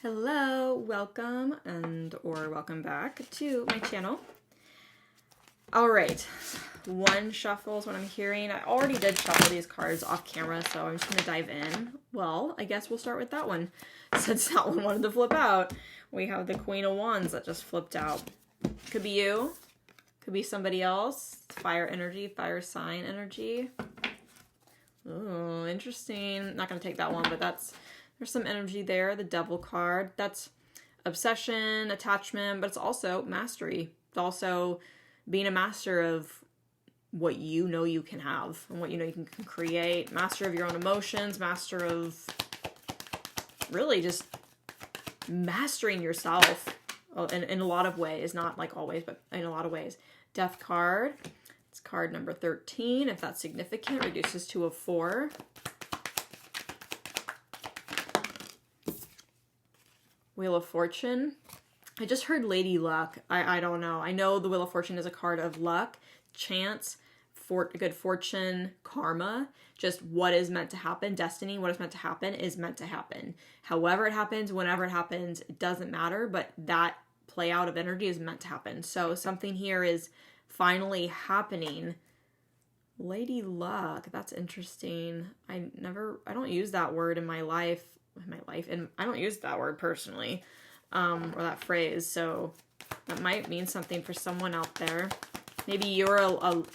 Hello, welcome or welcome back to my channel. All right, one shuffle is what I'm hearing. I already did shuffle these cards off camera, so I'm just gonna dive in. Well, I guess we'll start with that one. Since that one wanted to flip out, we have the Queen of Wands that just flipped out. Could be you, could be somebody else. Fire energy, fire sign energy. Oh, interesting. Not gonna take that one, but there's some energy there. The Devil card. That's obsession, attachment, but it's also mastery. It's also being a master of what you know you can have and what you know you can create. Master of your own emotions. Master of really just mastering yourself in a lot of ways. Not like always, but in a lot of ways. Death card. It's card number 13. If that's significant, reduces to a 4. Wheel of Fortune. I just heard Lady Luck. I don't know. I know the Wheel of Fortune is a card of luck, chance, good fortune, karma. Just what is meant to happen. Destiny, what is meant to happen is meant to happen. However it happens, whenever it happens, it doesn't matter. But that play out of energy is meant to happen. So something here is finally happening. Lady Luck. That's interesting. I don't use that word in my life. And I don't use that word personally, or that phrase, so that might mean something for someone out there. Maybe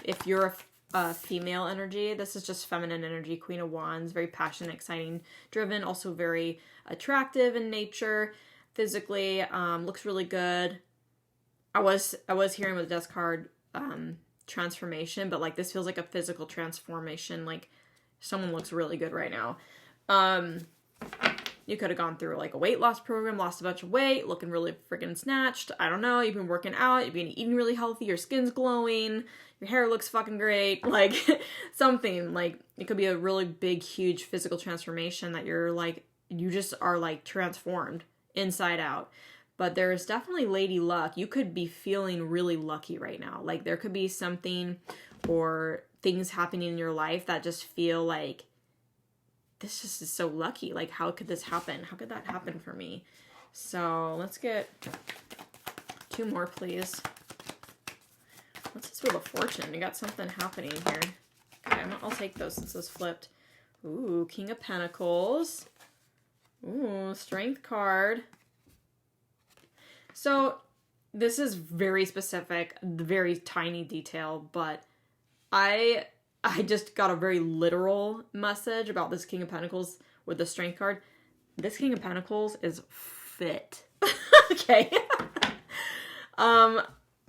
if you're a female energy, this is just feminine energy. Queen of Wands, very passionate, exciting, driven, also very attractive in nature, physically, looks really good. I was hearing with the Death card, transformation, but like this feels like a physical transformation, like someone looks really good right now. You could have gone through like a weight loss program, lost a bunch of weight, looking really freaking snatched. I don't know. You've been working out. You've been eating really healthy. Your skin's glowing. Your hair looks fucking great. Like something like it could be a really big, huge physical transformation that you just are like transformed inside out. But there's definitely Lady Luck. You could be feeling really lucky right now. Like there could be something or things happening in your life that just feel like, this just is so lucky. Like, how could this happen? How could that happen for me? So let's get 2 more, please. What's this Wheel of Fortune? You got something happening here. Okay, I'll take those since those flipped. Ooh, King of Pentacles. Ooh, Strength card. So this is very specific, very tiny detail, but I just got a very literal message about this King of Pentacles with the Strength card. This King of Pentacles is fit. Okay. I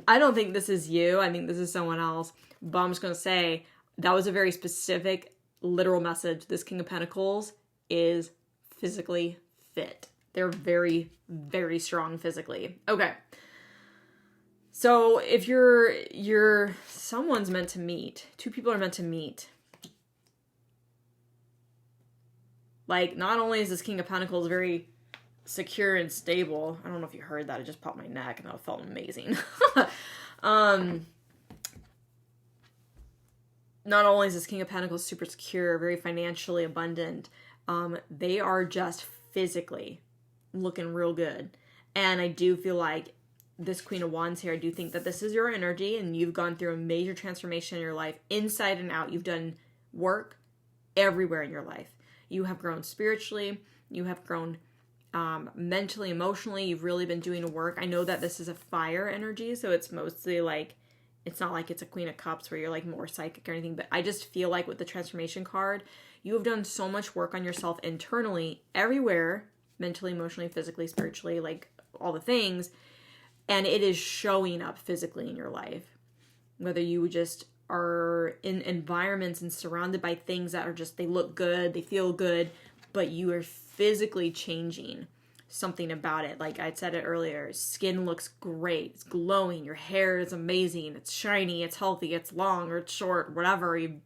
don't think this is you. I think this is someone else. But I'm just going to say that was a very specific, literal message. This King of Pentacles is physically fit. They're very, very strong physically. Okay. So if someone's meant to meet, 2 people are meant to meet. Like, not only is this King of Pentacles very secure and stable. I don't know if you heard that. It just popped my neck and that felt amazing. Not only is this King of Pentacles super secure, very financially abundant, they are just physically looking real good. And I do feel like this Queen of Wands here, I do think that this is your energy and you've gone through a major transformation in your life, inside and out. You've done work everywhere in your life. You have grown spiritually. You have grown mentally, emotionally. You've really been doing work. I know that this is a fire energy, so it's mostly like, it's not like it's a Queen of Cups where you're like more psychic or anything, but I just feel like with the transformation card, you have done so much work on yourself internally, everywhere, mentally, emotionally, physically, spiritually, like all the things. And it is showing up physically in your life. Whether you just are in environments and surrounded by things that are just, they look good, they feel good, but you are physically changing something about it. Like I said it earlier, skin looks great, it's glowing, your hair is amazing, it's shiny, it's healthy, it's long or it's short, whatever. You're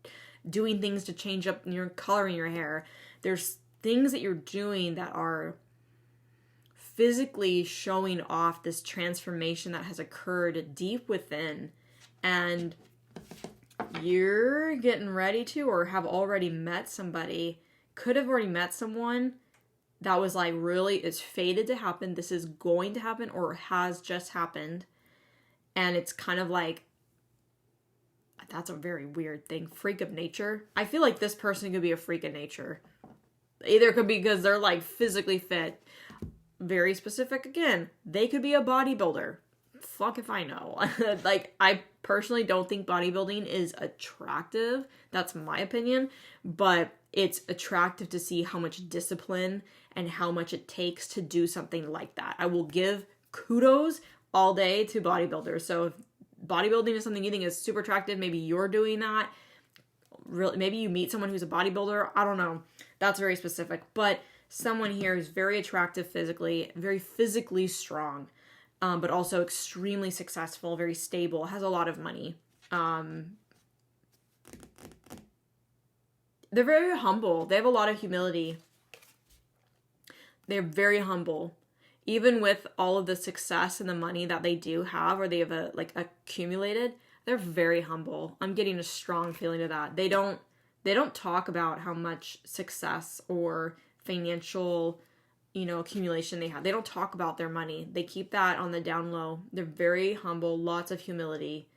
doing things to change up your color in your hair. There's things that you're doing that are physically showing off this transformation that has occurred deep within, and you're getting ready to or have already met somebody, could have already met someone that was like really is fated to happen. This is going to happen or has just happened. And it's kind of like, that's a very weird thing. Freak of nature. I feel like this person could be a freak of nature. Either it could be because they're like physically fit. Very specific again. They could be a bodybuilder. Fuck if I know. Like, I personally don't think bodybuilding is attractive. That's my opinion. But it's attractive to see how much discipline and how much it takes to do something like that. I will give kudos all day to bodybuilders. So if bodybuilding is something you think is super attractive, maybe you're doing that. Really, maybe you meet someone who's a bodybuilder. I don't know. That's very specific. But someone here is very attractive physically, very physically strong, but also extremely successful, very stable, has a lot of money. They're very humble. They have a lot of humility. They're very humble. Even with all of the success and the money that they do have, or they have accumulated, they're very humble. I'm getting a strong feeling of that. They don't talk about how much success or financial, accumulation they have. They don't talk about their money. They keep that on the down low. They're very humble, lots of humility.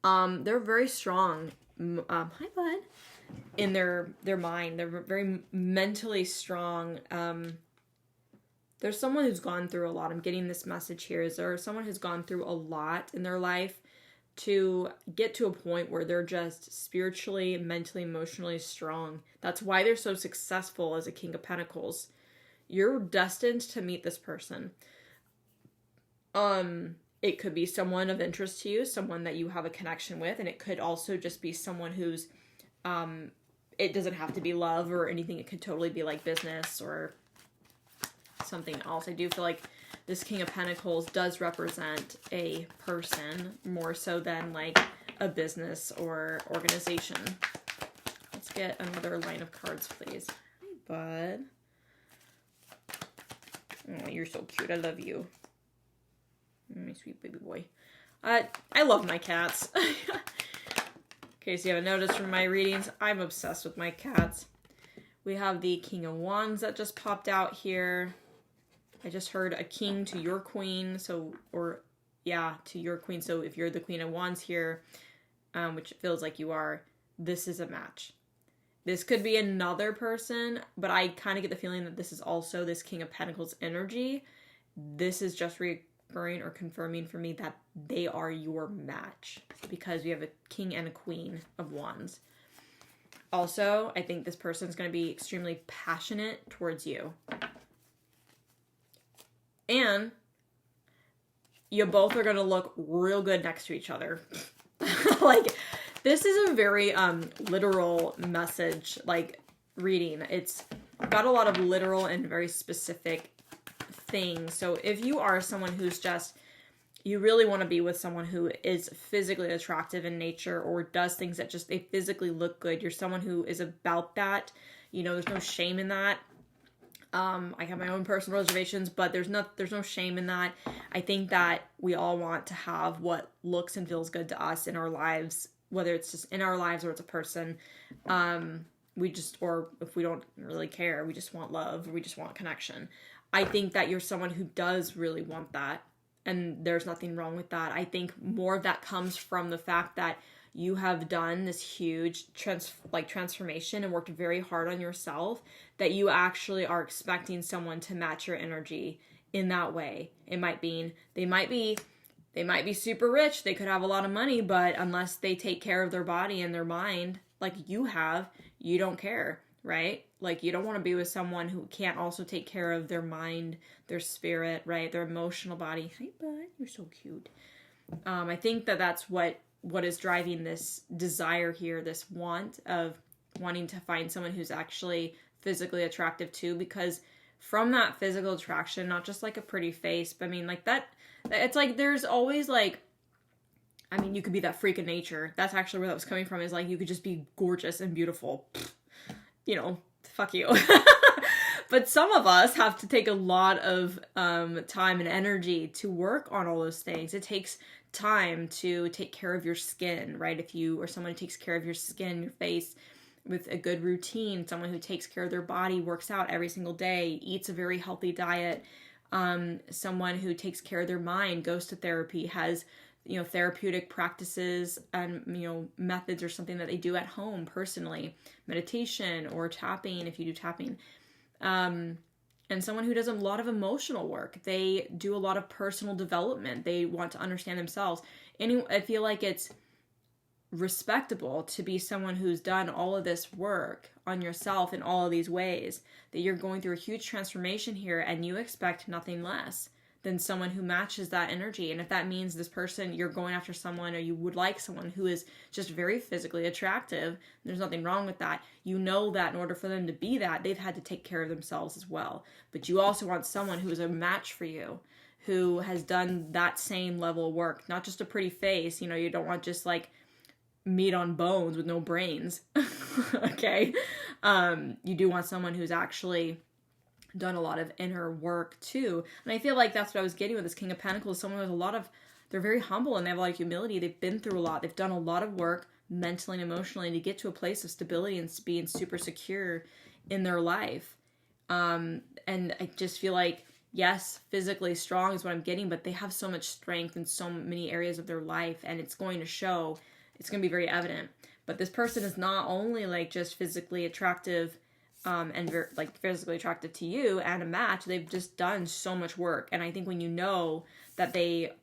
They're very strong. Hi, bud. In their mind. They're very mentally strong. There's someone who's gone through a lot. I'm getting this message here. Is there someone who's gone through a lot in their life to get to a point where they're just spiritually, mentally, emotionally strong. That's why they're so successful as a King of Pentacles. You're destined to meet this person. It could be someone of interest to you, someone that you have a connection with, and it could also just be someone who's, it doesn't have to be love or anything. It could totally be like business or something else. I do feel like this King of Pentacles does represent a person more so than like a business or organization. Let's get another line of cards, please. Hi, bud. Oh, you're so cute. I love you. My sweet baby boy. I love my cats. In case you haven't noticed from my readings, I'm obsessed with my cats. We have the King of Wands that just popped out here. I just heard a king to your queen, to your queen. So if you're the Queen of Wands here, which it feels like you are, this is a match. This could be another person, but I kind of get the feeling that this is also this King of Pentacles energy. This is just referring or confirming for me that they are your match because we have a king and a queen of wands. Also, I think this person is going to be extremely passionate towards you. And you both are going to look real good next to each other. Like, this is a very literal message, like, reading. It's got a lot of literal and very specific things. So if you are someone who's just, you really want to be with someone who is physically attractive in nature or does things that just, they physically look good. You're someone who is about that. There's no shame in that. I have my own personal reservations, but there's no shame in that. I think that we all want to have what looks and feels good to us in our lives, whether it's just in our lives or it's a person. Or if we don't really care, we just want love, or we just want connection. I think that you're someone who does really want that, and there's nothing wrong with that. I think more of that comes from the fact that you have done this huge transformation and worked very hard on yourself, that you actually are expecting someone to match your energy in that way. It might be, they might be super rich, they could have a lot of money, but unless they take care of their body and their mind like you have, you don't care, right? Like, you don't want to be with someone who can't also take care of their mind, their spirit, right? Their emotional body. Hi, bud. You're so cute. I think that that's what is driving this desire here, this want of wanting to find someone who's actually physically attractive too, because from that physical attraction, not just like a pretty face, but I mean, like that, it's like there's always like, I mean, you could be that freak of nature. That's actually where that was coming from, is like you could just be gorgeous and beautiful. Fuck you. But some of us have to take a lot of time and energy to work on all those things. It takes time to take care of your skin, right? If you or someone who takes care of your skin, your face, with a good routine, someone who takes care of their body, works out every single day, eats a very healthy diet, someone who takes care of their mind, goes to therapy, has, you know, therapeutic practices and, you know, methods or something that they do at home personally, meditation or tapping if you do tapping, and someone who does a lot of emotional work. They do a lot of personal development. They want to understand themselves. And I feel like it's respectable to be someone who's done all of this work on yourself in all of these ways, that you're going through a huge transformation here and you expect nothing less than someone who matches that energy. And if that means this person, you're going after someone, or you would like someone who is just very physically attractive, there's nothing wrong with that. You know that in order for them to be that, they've had to take care of themselves as well. But you also want someone who is a match for you, who has done that same level of work, not just a pretty face. You know, you don't want just like meat on bones with no brains. Okay. You do want someone who's actually done a lot of inner work too. And I feel like that's what I was getting with this King of Pentacles. Someone who has a lot of, they're very humble and they have a lot of humility. They've been through a lot. They've done a lot of work mentally and emotionally to get to a place of stability and being super secure in their life. And I just feel like, yes, physically strong is what I'm getting, but they have so much strength in so many areas of their life, and it's going to show. It's going to be very evident. But this person is not only like just physically attractive, and like physically attractive to you and a match. They've just done so much work. And I think when you know that they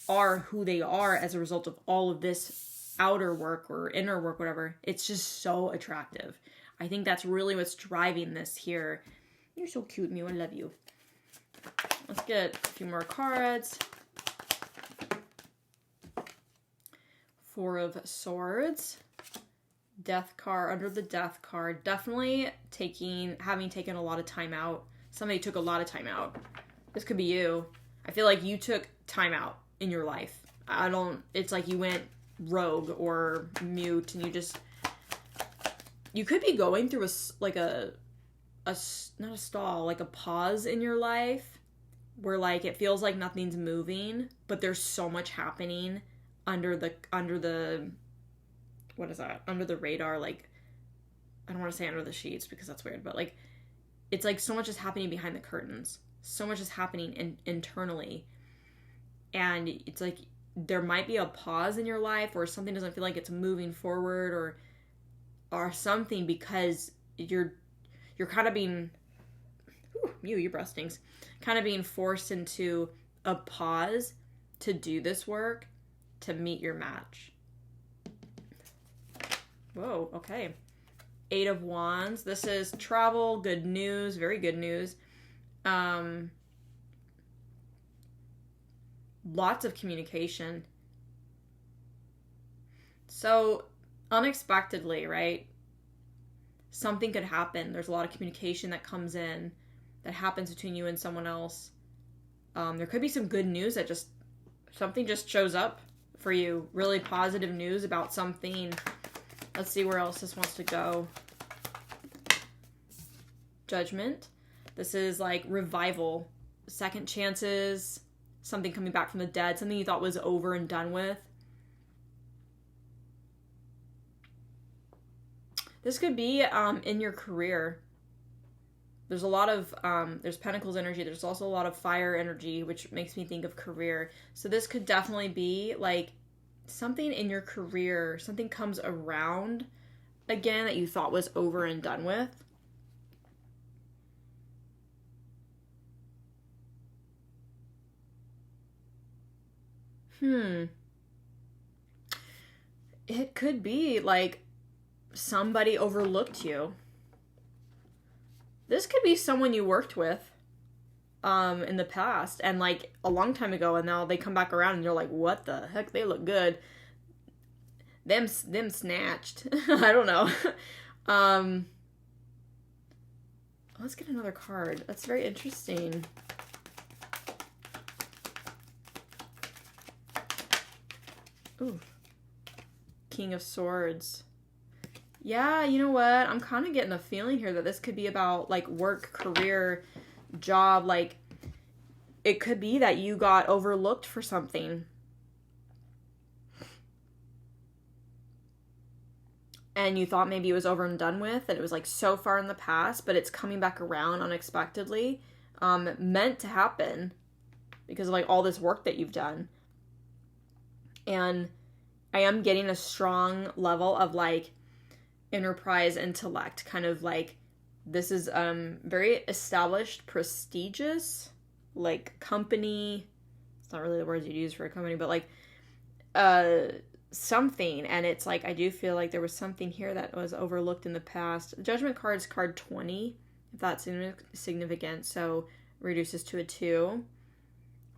are who they are as a result of all of this outer work or inner work, whatever, it's just so attractive. I think that's really what's driving this here. You're so cute, Mew. I love you. Let's get a few more cards. Four of Swords. Death card, under the Death card. Definitely having taken a lot of time out. Somebody took a lot of time out. This could be you. I feel like you took time out in your life. It's like you went rogue or mute and you could be going through not a stall, like a pause in your life where like it feels like nothing's moving, but there's so much happening under the what is that? Under the radar, like, I don't want to say under the sheets because that's weird, but like, it's like so much is happening behind the curtains. So much is happening internally. And it's like, there might be a pause in your life or something doesn't feel like it's moving forward or something because you're kind of being, your breath stinks, kind of being forced into a pause to do this work to meet your match. Whoa, okay. 8 of Wands. This is travel, good news, very good news. Lots of communication. So, unexpectedly, right? Something could happen. There's a lot of communication that comes in, that happens between you and someone else. There could be some good news that something just shows up for you. Really positive news about something. Let's see where else this wants to go. Judgment. This is like revival, second chances, something coming back from the dead, something you thought was over and done with. This could be in your career. There's a lot of, there's Pentacles energy. There's also a lot of fire energy, which makes me think of career. So this could definitely be like something in your career, something comes around again that you thought was over and done with. It could be like somebody overlooked you. This could be someone you worked with in the past and like a long time ago, and now they come back around and you're like, what the heck, they look good. Them snatched. I don't know. Let's get another card. That's very interesting. Ooh. King of Swords. Yeah, you know what? I'm kind of getting a feeling here that this could be about like work, career, job. Like it could be that you got overlooked for something. and you thought maybe it was over and done with, that it was like so far in the past, but it's coming back around unexpectedly, meant to happen because of like all this work that you've done. And I am getting a strong level of like enterprise intellect, kind of like this is very established, prestigious, like company. It's not really the words you'd use for a company, but like something. And it's like, I do feel like there was something here that was overlooked in the past. Judgment card's card 20, if that's significant, so reduces to a 2.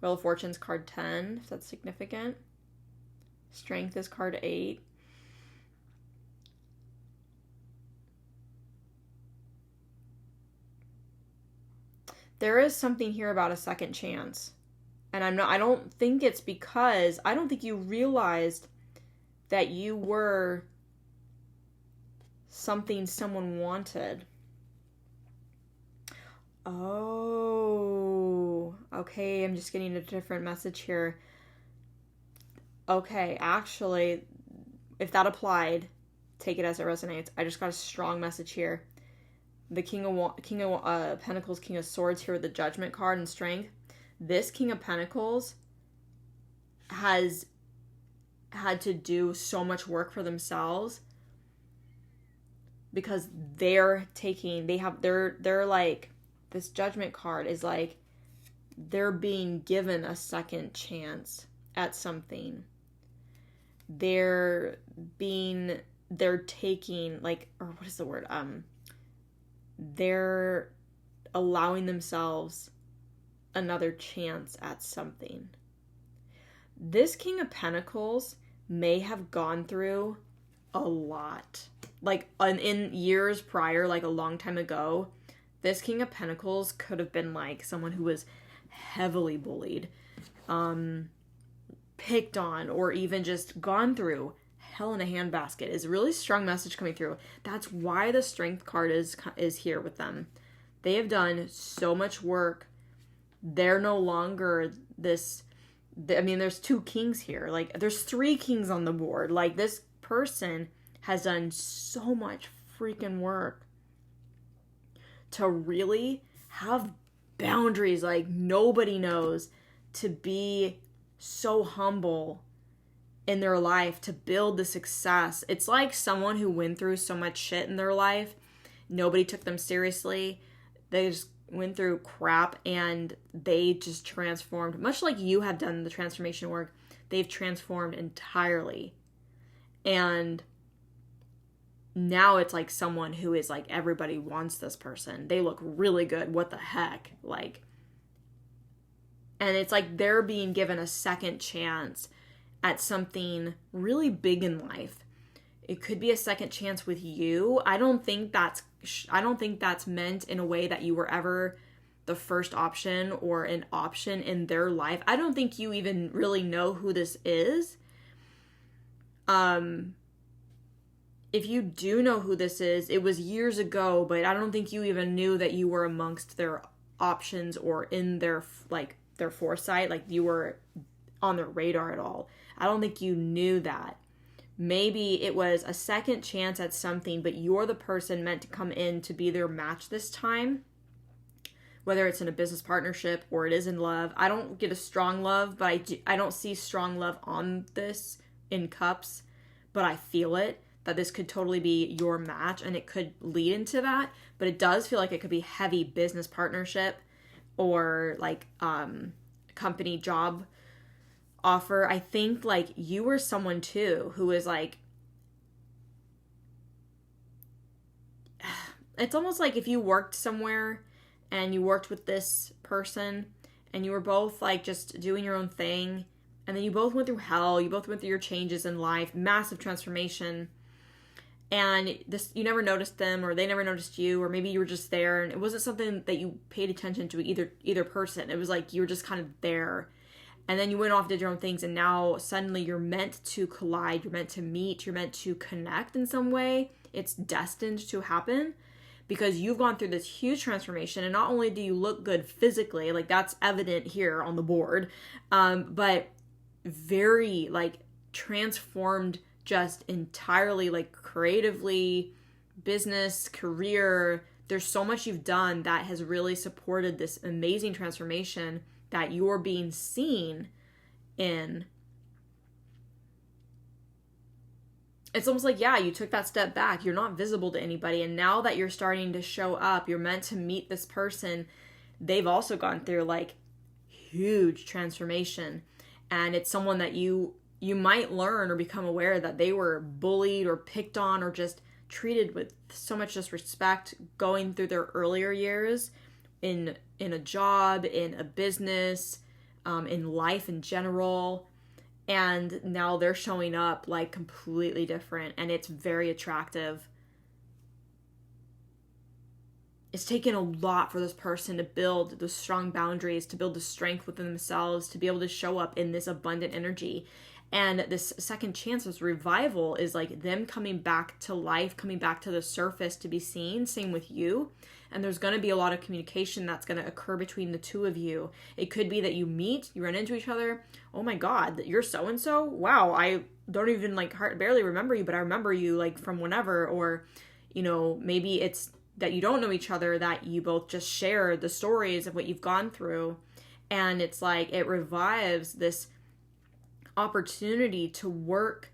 Wheel of Fortune's card 10, if that's significant. Strength is card 8. There is something here about a second chance. And I don't think it's because, I don't think you realized that you were something someone wanted. Oh, okay, I'm just getting a different message here. Okay, actually, if that applied, take it as it resonates. I just got a strong message here. The King of Pentacles, King of Swords here with the Judgment card and Strength. This King of Pentacles has had to do so much work for themselves because they're like, this Judgment card is like, they're being given a second chance at something. They're taking, like, or what is the word? They're allowing themselves another chance at something. This King of Pentacles may have gone through a lot. Like, in years prior, like a long time ago, this King of Pentacles could have been like someone who was heavily bullied, picked on, or even just gone through hell in a handbasket. Is a really strong message coming through. That's why the Strength card is here with them. They have done so much work. They're no longer this, I mean, there's 2 kings here. Like, there's 3 kings on the board. Like, this person has done so much freaking work to really have boundaries like nobody knows, to be so humble in their life, to build the success. It's like someone who went through so much shit in their life. Nobody took them seriously. They just went through crap and they just transformed, much like you have done the transformation work. They've transformed entirely. And now it's like someone who is like, everybody wants this person. They look really good. What the heck? Like, and it's like they're being given a second chance at something really big in life. It could be a second chance with you. I don't think that's meant in a way that you were ever the first option or an option in their life. I don't think you even really know who this is. If you do know who this is, it was years ago, but I don't think you even knew that you were amongst their options or in their foresight, like you were on their radar at all. I don't think you knew that. Maybe it was a second chance at something, but you're the person meant to come in to be their match this time. Whether it's in a business partnership or it is in love. I don't get a strong love, but I don't see strong love on this in cups, but I feel it, that this could totally be your match and it could lead into that. But it does feel like it could be heavy business partnership or like company job offer. I think like you were someone too who is like, it's almost like if you worked somewhere and you worked with this person and you were both like just doing your own thing, and then you both went through hell, you both went through your changes in life, massive transformation, and this, you never noticed them or they never noticed you, or maybe you were just there and it wasn't something that you paid attention to either person. It was like you were just kind of there. And then you went off, did your own things, and now suddenly you're meant to collide, you're meant to meet, you're meant to connect in some way. It's destined to happen because you've gone through this huge transformation, and not only do you look good physically, like that's evident here on the board, but very like transformed just entirely like creatively, business, career. There's so much you've done that has really supported this amazing transformation that you're being seen in. It's almost like, yeah, you took that step back. You're not visible to anybody. And now that you're starting to show up, you're meant to meet this person. They've also gone through like huge transformation. And it's someone that you might learn or become aware that they were bullied or picked on or just treated with so much disrespect going through their earlier years in a job, in a business, in life in general. And now they're showing up like completely different, and it's very attractive. It's taken a lot for this person to build the strong boundaries, to build the strength within themselves, to be able to show up in this abundant energy. And this second chance, this revival, is like them coming back to life, coming back to the surface to be seen. Same with you. And there's going to be a lot of communication that's going to occur between the two of you. It could be that you meet, you run into each other. Oh my God, you're so-and-so? Wow, I don't even barely remember you, but I remember you like from whenever. Or, maybe it's that you don't know each other, that you both just share the stories of what you've gone through. And it's like it revives this opportunity to work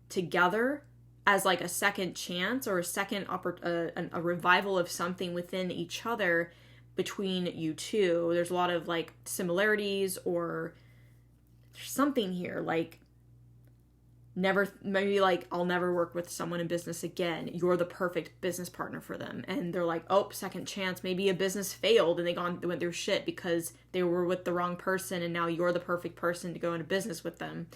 together as like a second chance or a revival of something within each other between you two. There's a lot of like similarities, or there's something here like I'll never work with someone in business again. You're the perfect business partner for them. And they're like, oh, second chance. Maybe a business failed and they went through shit because they were with the wrong person, and now you're the perfect person to go into business with them.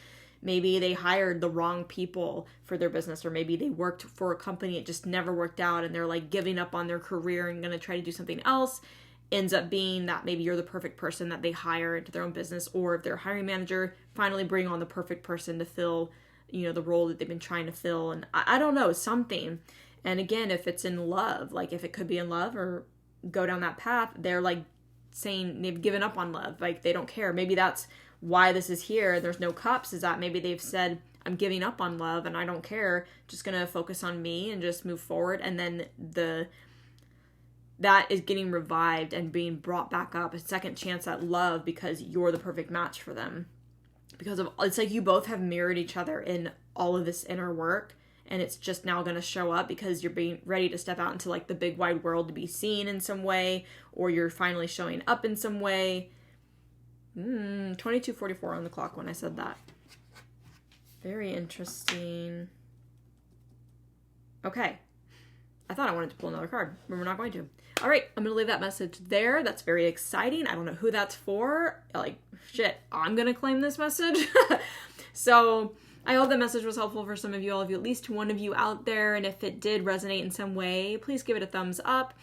Maybe they hired the wrong people for their business, or maybe they worked for a company, it just never worked out, and they're like giving up on their career and going to try to do something else. Ends up being that maybe you're the perfect person that they hire into their own business, or if they're a hiring manager, finally bring on the perfect person to fill the role that they've been trying to fill. And I don't know, something. And again, if it's in love, like if it could be in love or go down that path, they're like saying they've given up on love. Like they don't care. Maybe that's why this is here. There's no cups, is that maybe they've said, I'm giving up on love and I don't care. Just going to focus on me and just move forward. And then that is getting revived and being brought back up, a second chance at love, because you're the perfect match for them. Because it's like you both have mirrored each other in all of this inner work, and it's just now going to show up because you're being ready to step out into like the big wide world to be seen in some way, or you're finally showing up in some way. 22:44 on the clock when I said that. Very interesting. Okay. I thought I wanted to pull another card, but we're not going to. All right, I'm going to leave that message there. That's very exciting. I don't know who that's for. Like, shit, I'm going to claim this message. So I hope that message was helpful for some of you, all of you, at least one of you out there. And if it did resonate in some way, please give it a thumbs up.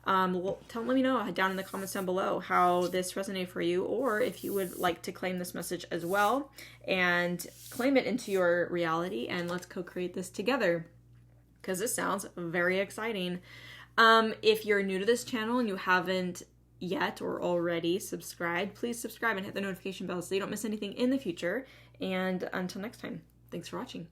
Let me know down in the comments down below how this resonated for you, or if you would like to claim this message as well and claim it into your reality, and let's co-create this together, because this sounds very exciting. If you're new to this channel and you haven't yet or already subscribed, please subscribe and hit the notification bell so you don't miss anything in the future. And until next time, thanks for watching.